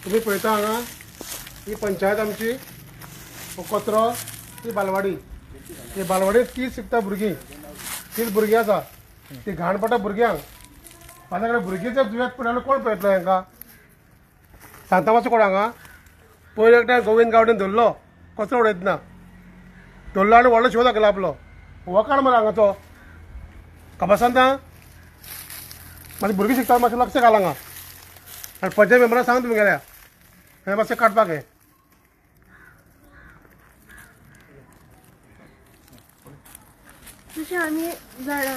तुम्ही पळयता हांगा ही पंचायत आमची कचरो ही बालवाडी. ही बालवाडीत 30 शिकता भुरगीं 30 भुरगीं आसा. ती घाण पडटा भुरग्यांक. माझ्या कडेन भुरगीं जर दुयेंत पडले कोण पळयतलो हांकां? सांगता मातसो कोण हांगा? पयलीं एकट्या गोविंद गावडेन धरलो कचरो उडयतना धरलो आनी व्हडलो शो दाखयलो आपलो. हो काण मरे हांगाचो खबर सांगता. म्हाजी भुरगीं शिकता मातशें लक्ष घाल हांगा. आनी पंचायत मेंबराक सांग तुमी गेल्या हें मातशें काडपाक हें. जशें आमी जाणा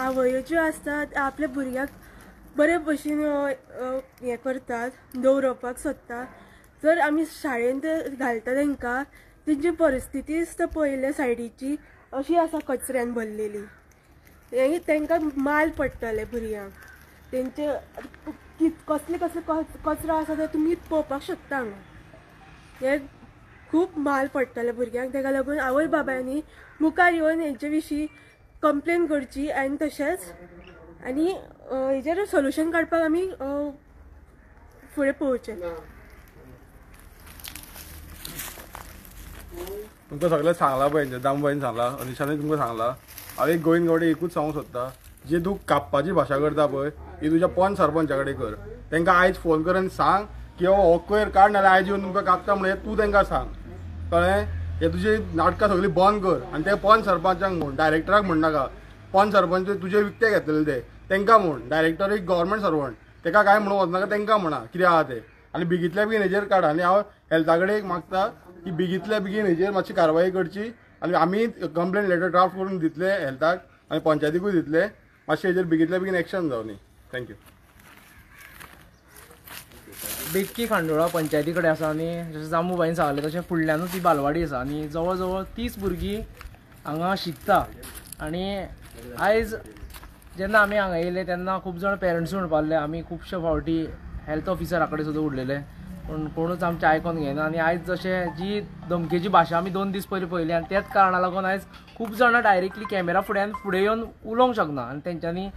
आवयो ज्यो आसतात आपल्या भुरग्याक बरे भशेन हें करतात दवरपाक सोदतात. जर आमी शाळेंत घालता तांकां तेंची परिस्थिती पळयल्या सायडीची अशी आसा कचऱ्यान भरलेली. तांकां माल पडटले भुरग्यांक. तेंचे कसले कसले कचरो आसा ते तुमी पळोवपाक शकता हांगा. हे खूब माल पडटले भुरग्यांक. ताका लागून आवय बाबायांनी मुखार येवन हेंचे विशीं कंप्लेन करची आनी तशेंच आनी हेजेर सोल्युशन काडपाक आमी फुडें पळोवचें. तुमकां सगळें सांगलां पळय दामबाईन सांगलां अनिशानूय तुमकां सांगलां. हांव एक गोविंद गावडे एकूच सांगूंक सोदता जे तूं कापपाची भाशा करता पळय ही तुज्या पंच सरपंचा कडेन कर. तांकां आयज फोन कर आनी सांग की हो कोयर काड नाल्यार आयज येवन तुमकां कापता म्हणून तूं तांकां सांग कळ्ळें. हे तुजी नाटकां सगळीं बंद कर आनी ते पंच सरपंचाक म्हण डायरेक्टराक म्हणनाका. पंच सरपंच तुजे विकते घेतलेले ते तांकां म्हण. डायरेक्टर एक गव्हर्मेंट सर्वंट ताका काय म्हणून वचनाका तांकां म्हणा कितें आहा तें. आनी बेगीतल्या बेगीन हेजेर काड. आनी हांव हेल्था कडेन एक मागता की बेगीतल्या बेगीन हेजेर मातशी कारवाई करची आनी आमी कंप्लेन लेटर ड्राफ्ट करून दितले हेल्थाक आनी पंचायतीकूय दितले. मातशें हेजेर बेगीतल्या बेगीन एक्शन जावनी. थँक्यू. बेतकी खांडोळा पंचायती कडेन आसा आनी जशें जामूबाईन सांगलें तशें फुडल्यानूच ती बालवाडी आसा आनी जवळ जवळ 30 भुरगीं हांगा शिकता. आनी आयज जेन्ना आमी हांगा येयले तेन्ना खूब जाण पेरंट्सूय म्हणपा लागले. आमी खुबशे फावटी हेल्थ ऑफिसरा कडेन सुद्दां उरलेले पूण कोणूच आमचें आयकोन घेयना. आनी आयज जशें जी धमकेची भाशा आमी 2 दीस पयलीं पळयली आनी तेच कारणाक लागून आयज खूब जाणां डायरेक्टली कॅमेरा फुडें येवन उलोवंक शकना आनी तेंच्यांनी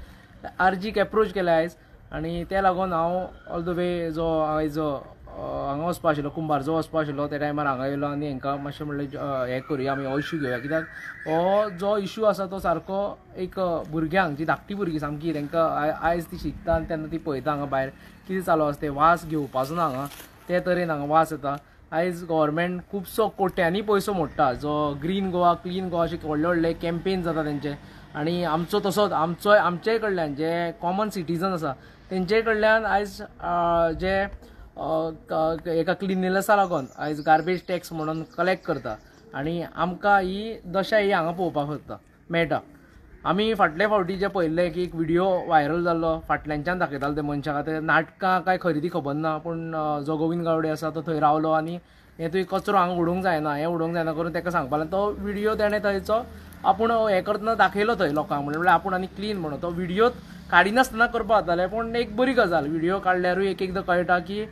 आरजीक एप्रोच केल्या आयज. आनी ते लागून हांव ऑल द वे जो आयज हांगा वचपा आशिल्लो कुंभारजो वचपा आशिल्लो त्या टायमार हांगा येयलो आनी हांकां मातशें म्हणलें हें करुया आमी हो इशू घेवया. कित्याक हो जो इशू आसा तो सारको एक भुरग्यांक जी धाकटी भुरगीं सामकी तांकां आयज ती शिकता आनी तेन्ना ती पळयता हांगा भायर कितें चालू आसा तें वास घेवपाचो ना हांगा ते तरेन हांगा वास येता. आयज गव्हर्मेंट खुबसो कोट्यांनी पयसो मोडटा जो ग्रीन गोवा क्लीन गोवा अशे व्हडले व्हडले कॅम्पेन जाता तेंचे. आनी आमचो तसोच आमचे कडल्यान जे कॉमन सिटीजन आसा तेंचे कडल्यान आयज जे एका क्लिनिनेसा लागून आयज गार्बेज टॅक्स म्हणून कलेक्ट करता आनी आमकां ही दशा ही हांगा पळोवपाक मेळटा. आमी फाटले फावटी जे पळयल्ले की एक व्हिडिओ व्हायरल जाल्लो फाटल्यानच्यान दाखयतालो ते मनशाक ते नाटकां काय खरी ती खबर ना पूण जो गोविंद गावडे आसा तो थंय रावलो आनी हें तुवें कचरो हांगा उडोवंक जायना हें उडोवंक जायना करून ताका सांगपा लागलो. तो व्हिडिओ ताणें थंयचो आपूण हें करतना दाखयलो थंय लोकांक म्हणल्यार आपूण आनी क्लीन म्हणून तो व्हिडिओ काडिनासतना करपा जातालें. पूण एक बरी गजाल व्हिडिओ काडल्यारूय एक एकदां कळटा की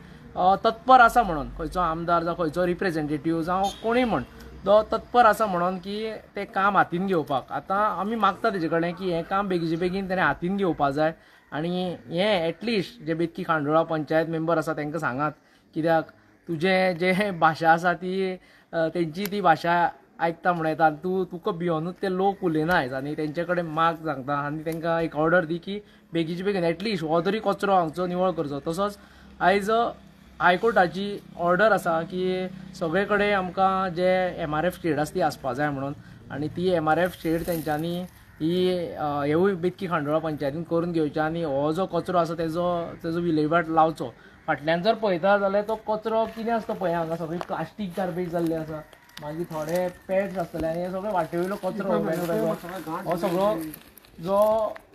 तत्पर आसा म्हणून खंयचो आमदार जावं खंयचो रिप्रेझेंटेटीव जावं कोणूय म्हण तो तत्पर आसा म्हणून की तें काम हातीन घेवपाक. आतां आमी मागता तेजे कडेन की हें काम बेगीचे बेगीन तेणें हातीन घेवपाक जाय आनी हें एटलिस्ट जे बेतकी खांडोळा पंचायत मेंबर आसा तांकां सांगात. कित्याक तुजें जे भाशा आसा ती तेंची ती भाशा आयकता म्हणून येता तुका भिवनूच ते लोक उलयना आयज आनी तेंचे कडेन माग सांगता आनी तांकां एक ऑर्डर दी की बेगीचे बेगीन एटलिस्ट हो तरी कचरो हांगचो निवळ करचो. तसोच आयज हायकोर्टाची ऑर्डर आसा की सगळे कडेन आमकां जे MRF शेड आसा ती आसपा जाय म्हणून आनी ती MRF शेड तेंच्यांनी ही हेवूय बेतकी खांडोळा पंचायतीन करून घेवचें आनी हो जो कचरो आसा तेजो विलेवाट लावचो. फाटल्यान जर पळयता जाल्यार तो कचरो कितें आसता पळय हांगा सगळी प्लास्टीक गार्बेज जाल्लें आसा मागीर थोडे पॅड्स आसतले आनी हे सगळे वाटेवयलो कचरो हो सगळो जो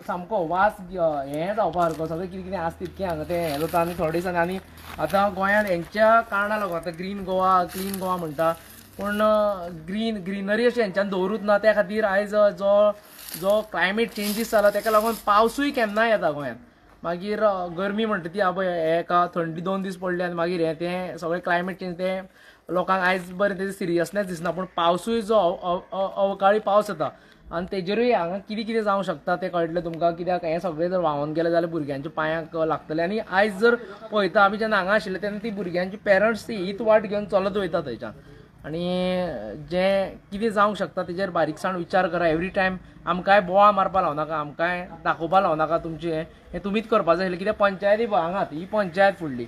सामको वास हें जावपा सारको सगळें कितें कितें आसता तितकें हांगा तें हें जाता. आनी थोडे दिसांनी आनी आतां गोंयांत हेंच्या कारणाक लागून आतां ग्रीन गोवा क्लीन गोवा म्हणटा पूण ग्रीनरी अशी हेंच्यान दवरूच ना. त्या खातीर आयज जो क्लायमेट चेंजीस जाला ताका लागून पावसूय केन्नाय येता गोंयांत. मागीर गरमी म्हणटा ती आबय हेका थंडी 2 दीस पडली आनी मागीर हें तें सगळें क्लायमेट चेंज तें लोकांक आयज बरें तेजें सिरियसनेस दिसना. पूण पावसूय जो अवकाळी पावस येता आनी तेजेरूय हांगा कितें कितें जावंक शकता तें कळटलें तुमकां, कित्याक हें सगळें जर व्हांवोन गेलें जाल्यार भुरग्यांच्या पांयांक लागतलें. आनी आयज जर पळयता आमी जेन्ना हांगा आशिल्ले तेन्ना ती भुरग्यांची पेरंट्स हीच वाट घेवन चलत वयता थंयच्यान. आनी जें कितें जावंक शकता तेजेर बारीकसाण विचार करा. एवरी टायम आमकांय बोवाळ मारपा लावनाका, आमकांय दाखोवपा लावनाका तुमचें हें तुमीच करपा जाय आसलें. कित्याक पंचायती हांगात ही पंचायत फुडली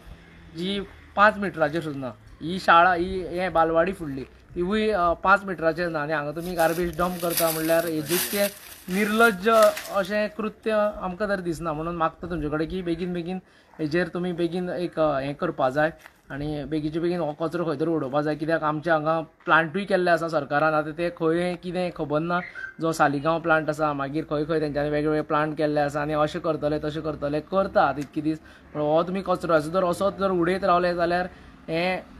जी 5 मिटराचेर सुद्दां, ही शाळा ही हें बालवाडी फुडली तिवूय 5 मिटराचेर ना. आनी हांगा तुमी गार्बेज डंप करता म्हणल्यार हेजेचें निर्लज्ज अशें कृत्य आमकां तर दिसना. म्हणून मागता तुमचे कडेन की बेगीन बेगीन हेजेर तुमी बेगीन एक हें करपा जाय आनी बेगीचे बेगीन हो कचरो खंय तरी उडोवपा जाय. कित्याक आमच्या हांगा प्लांटूय केल्ले आसा सरकारान. आतां ते खंय कितें खबर ना. जो सालिगांव प्लांट आसा, मागीर खंय खंय तेंच्यांनी वेगवेगळे प्लांट केल्ले आसा आनी अशें करतले तशें करतले करतात इतके दीस. पूण हो तुमी कचऱ्याचो जर असोच जर उडयत रावले जाल्यार हें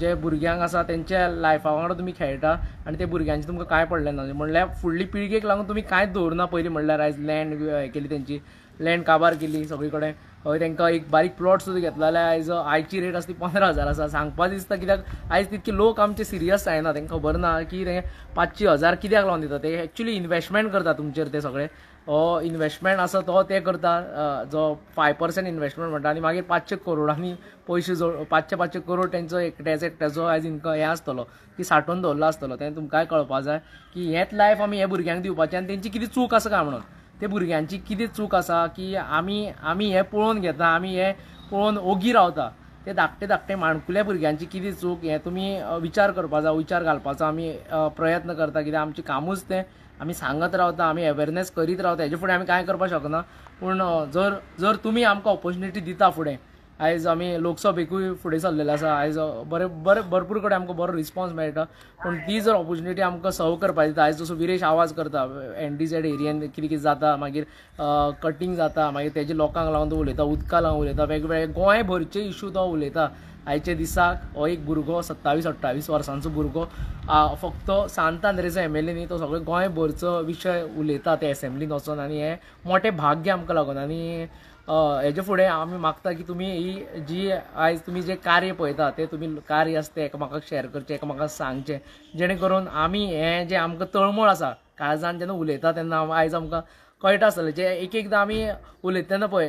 जे भुरग्यांक आसा तेंच्या लायफा वांगडा तुमी खेळटा आनी ते भुरग्यांचे तुमकां कांय पडलें ना. म्हणल्यार फुडली पिळगेक लागून तुमी कांयच दवरना. पयलीं म्हणल्यार आयज लँड हें केली तेंची, लँड काबार केली सगळे कडेन. हय तांकां एक बारीक प्लॉट सुद्दां घेतला जाल्यार आयची रेट आसा ती 15,000 आसा. सांगपा दिसता कित्याक आयज तितके लोक आमचे सिरियस जायना. तांकां खबर ना की ते 500,000 कित्याक लावन दिता. ते एक्चुली इन्वेस्टमेंट करता तुमचेर ते सगळे. हो इन्वेस्टमेंट आसा तो ते करता, जो 5% इन्वेस्टमेंट म्हणटा आनी मागीर 500 करोडांनी पयशे 500 करोड तेंचो एकट्याचो आयज इनकम हें आसतलो की सांठोवन दवरलो आसतलो. तें तुमकांय कळपा जाय की हेंच लायफ आमी हे भुरग्यांक दिवपाचें आनी तेंची कितें चूक आसा काय म्हणून. ते भुरग्यांची कितें चूक आसा की आमी हें पळोवन घेता, आमी हें पळोवन ओगी रावता. ते धाकटे माणकुल्या भुरग्यांची कितें चूक हें तुमी विचार करपा जाय, विचार घालपाचो आमी प्रयत्न करता. कित्याक आमचें कामूच तें आमी सांगत रावता, आमी अवेरनेस करीत रावता. हेजे फुडें आमी कांय करपाक शकना. पूण जर तुमी आमकां ऑपॉर्च्युनिटी दिता फुडें, आयज आमी लोकसभेकूय फुडें सरलेले आसा, आयज भरपूर कडेन आमकां बरो रिस्पॉन्स मेळटा. पूण ती जर ऑपॉर्च्युनिटी आमकां सर्व करपाक दिता, आयज जसो विरेश आवाज करता NDZ एरियेन कितें कितें जाता, मागीर कटींग जाता, मागीर तेजे लोकांक लागून तो उलयता, उदका लागून उलयता, वेगवेगळे गोंय भरचे इश्यू तो उलयता. आयच्या दिसाक हो एक भुरगो 27-28 वर्सांचो भुरगो फक्त सांत आंद्रेचो MLA न्ही, तो सगळे गोंय भरचो विशय उलयता ते एसेंब्लीन वचून. आनी हें मोठें भाग्य आमकां लागून. आनी हेजे फुडें आमी मागता की तुमी ही जी आयज तुमी जे कार्य पळयता ते तुमी कार्य आसा ते एकामेकाक शेअर करचे, एकामेकाक सांगचे, जेणे करून आमी हें जे आमकां तळमळ आसा काळजान जेन्ना उलयता तेन्ना आयज आमकां कळटा आसतलें. जे एकदां आमी उलयता तेन्ना पळय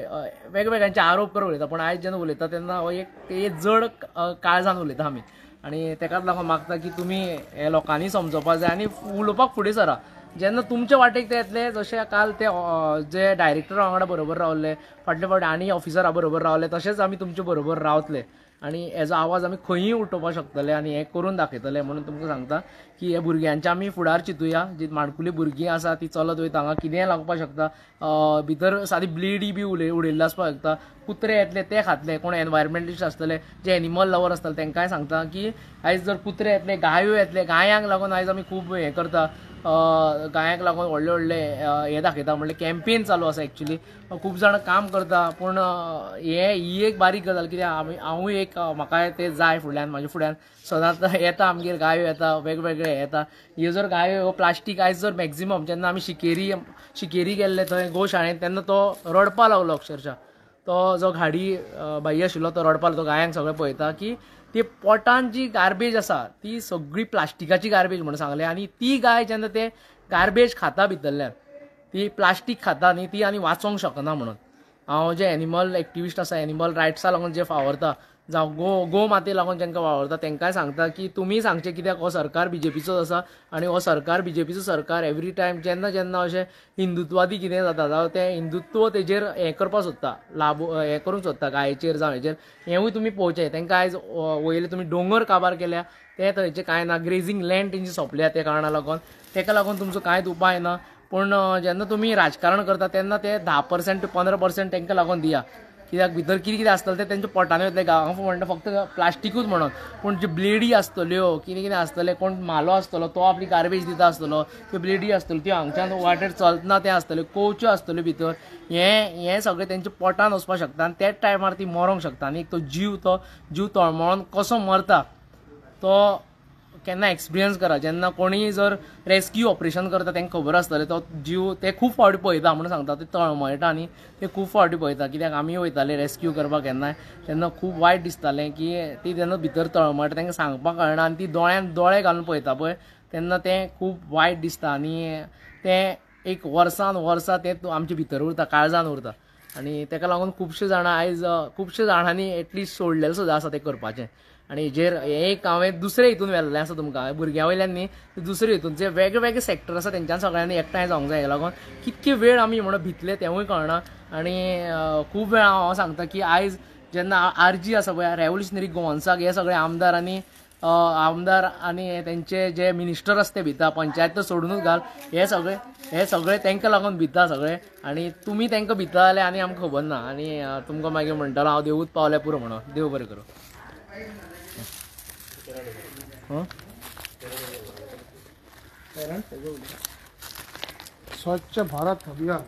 वेगवेगळ्यांचे आरोप करून उलयता, पूण आयज जेन्ना उलयता तेन्ना हो एक जड काळजान उलयता आमी. आनी तेकाच लागून मागता की तुमी हे लोकांनी समजोवपा जाय आनी उलोवपाक फुडें सरा. जेन्ना तुमचे वाटेक ते येतले, जशें काल ते जे डायरेक्टरा वांगडा बरोबर रावले, फाटले फावटी आनी ऑफिसरां बरोबर रावले, तशेंच आमी तुमचे बरोबर रावतले आनी हेजो आवाज आमी खंयूय उठोवपाक शकतले आनी हें करून दाखयतले. म्हणून तुमकां सांगता की हे भुरग्यांचे आमी फुडार चिंतुया. जी माणकुली भुरगीं आसा ती चलत वयता, हांगा कितेंय लागपाक शकता, भितर सादी ब्लेडी बी उडयल्ली आसपाक शकता, कुत्रे येतले ते खातले, कोण एनवायरमेंटलिस्ट आसतले, जे एनिमल लवर आसतले तांकांय सांगता की आयज जर कुत्रे येतले, गायो येतले, गायांक लागून आयज आमी खूब हें करता, गायांक लागून व्हडले व्हडले हे दाखयता, म्हणल्यार कॅम्पेन चालू आसा. एक्चुली खूब जाणां काम करता, पूण ही एक बारीक गजाल. कित्याक हांवूय एक म्हाका ते जाय फुडल्यान, म्हाज्या फुड्यान सदांच येता, आमगेर गायो येता, वेगवेगळे येता. ह्यो जर गायो प्लास्टीक आयज जर मॅक्झिमम जेन्ना आमी शिकेरी गेल्ले थंय गोशाळेंत तेन्ना तो रडपा लागलो अक्षरशः. तो जो घाडी बाई आशिल्लो तो रडपा लागलो. तो गायांक सगळें पळयता की ती पोटान जी गार्बेज आसा ती सगळी प्लास्टिकाची गार्बेज म्हणून सांगलें. आनी ती गाय जेन्ना ते गार्बेज खाता भितरल्यान, ती प्लास्टीक खाता न्ही, ती आनी वाचोंक शकना. म्हणून हांव जे एनिमल एक्टिविस्ट आसा, एनिमल रायट्सा लागून जे फावरता, जावं गो माते लागून जेंकां वावरता, तांकांय सांगता की तुमी सांगचें. कित्याक हो सरकार BJPचो आसा आनी हो सरकार BJPचो सरकार एवरी टायम जेन्ना अशें हिंदुत्वादी कितें जाता जावं तें हिंदुत्व तेजेर हें करपाक सोदता, हें करूंक सोदता गायेचेर जावं हेजेर. हेंवूय तुमी पळोवचें. तांकां आयज वयले तुमी दोंगर काबार केल्या, ते थंयचे कांय ना. ग्रेझींग लँड तेंची सोंपल्या त्या कारणाक लागून. ताका लागून तुमचो कांयच उपाय ना. पूण जेन्ना तुमी राजकारण करता तेन्ना ते 10% ते 15% तांकां लागून दिया. कित्याक भितर कितें कितें आसतलें तें तेंच्या पोटान वयतलें. हांव म्हणटा फक्त प्लास्टिकूच म्हणून, पूण ज्यो ब्लेडी आसतल्यो, कितें कितें आसतलें, कोण म्हालो आसतलो तो आपली गार्बेज दिता आसतलो, त्यो ब्लेडी आसतल्यो त्यो हांगच्यान वाटेर चलतना तें आसतल्यो, कोवच्यो आसतल्यो भितर. हें सगळें तेंच्या पोटान वचपाक शकता आनी त्याच टायमार ती मरोंक शकता. आनी तो जीव तळमळोन कसो मरता तो केन्ना एक्सपिरियन्स करा. जेन्ना कोणीय जर रेस्क्यू ऑपरेशन करता तांकां खबर आसतलें तो जीव ते खूब फावटी पळयता. म्हणून सांगता ते तळमळटा आनी ते खूब फावटी पळयता. कित्याक आमी वयताले रेस्क्यू करपाक केन्नाय, तेन्ना खूब वायट दिसतालें की ती जेन्ना भितर तळमळटा तांकां सांगपाक कळना आनी ती दोळ्यान दोळे घालून पळयता पळय तेन्ना तें खूब वायट दिसता आनी तें एक वर्सान तें आमचे भितर उरता, काळजान उरता आनी ताका लागून खुबशे जाणां आयज खुबशे जाणांनी एटलिस्ट सोडलेलें सुद्दां आसा तें करपाचें आनी हेजेर एक हांवें दुसरे हितून व्हेल्लें आसा तुमकां भुरग्यां वयल्यान न्ही दुसरे हितून जे वेगळे वेगळे सॅक्टर आसा तेंच्यान सगळ्यांनी एकठांय जावंक जाय. हेका लागून कितके वेळ आमी म्हणून भितले तेंवूय कळना आनी खूब वेळा हांव सांगता की आयज जेन्ना आरजी आसा पळय रेव्होल्युशनरी गोवन्साक हे सगळे आमदार आनी तेंचे जे मिनिस्टर आसा ते भिता, पंचायत तर सोडूनच घाल, हे सगळे तांकां लागून भिता सगळे आनी तुमी तांकां भिता जाल्यार आनी आमकां खबर ना आनी तुमकां मागीर म्हणटलो हांव देवूच पावल्या पुरो म्हणून. देव बरें करूं. स्वच्छ भारत अभियान